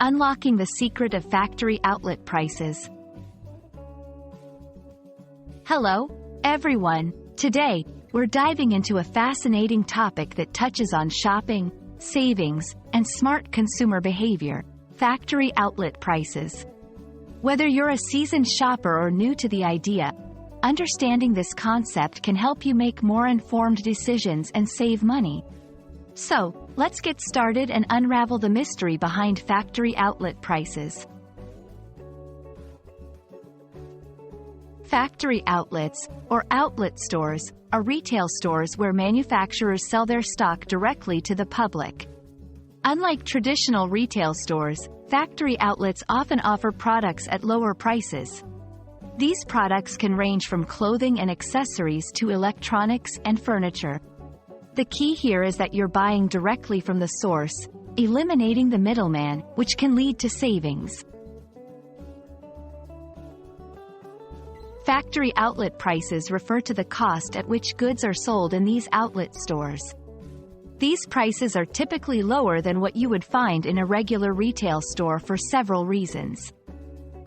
Unlocking the secret of factory outlet prices. Hello, everyone. Today, we're diving into a fascinating topic that touches on shopping, savings, and smart consumer behavior: factory outlet prices. Whether you're a seasoned shopper or new to the idea, understanding this concept can help you make more informed decisions and save money. So, let's get started and unravel the mystery behind factory outlet prices. Factory outlets, or outlet stores, are retail stores where manufacturers sell their stock directly to the public. Unlike traditional retail stores, factory outlets often offer products at lower prices. These products can range from clothing and accessories to electronics and furniture. The key here is that you're buying directly from the source, eliminating the middleman, which can lead to savings. Factory outlet prices refer to the cost at which goods are sold in these outlet stores. These prices are typically lower than what you would find in a regular retail store for several reasons.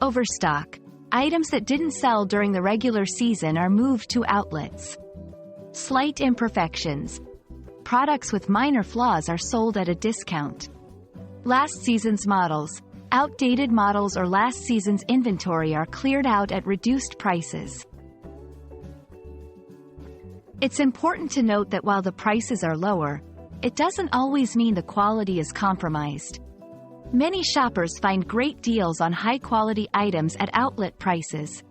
Overstock. Items that didn't sell during the regular season are moved to outlets. Slight imperfections. Products with minor flaws are sold at a discount. Last season's models. Outdated models or last season's inventory are cleared out at reduced prices. It's important to note that while the prices are lower, it doesn't always mean the quality is compromised. Many shoppers find great deals on high-quality items at outlet prices.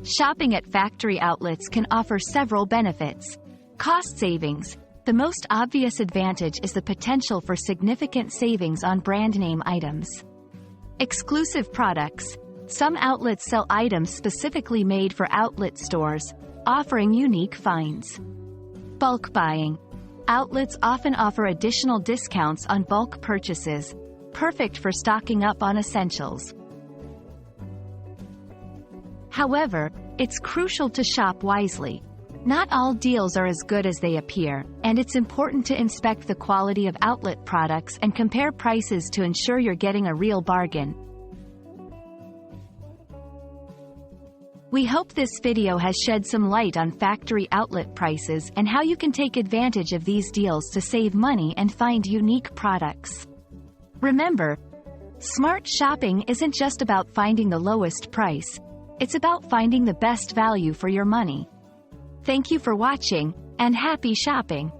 Shopping at factory outlets can offer several benefits. Cost savings. The most obvious advantage is the potential for significant savings on brand name items. Exclusive products. Some outlets sell items specifically made for outlet stores, offering unique finds. Bulk buying. Outlets often offer additional discounts on bulk purchases, perfect for stocking up on essentials. However, it's crucial to shop wisely. Not all deals are as good as they appear, and it's important to inspect the quality of outlet products and compare prices to ensure you're getting a real bargain. We hope this video has shed some light on factory outlet prices and how you can take advantage of these deals to save money and find unique products. Remember, smart shopping isn't just about finding the lowest price. It's about finding the best value for your money. Thank you for watching, and happy shopping!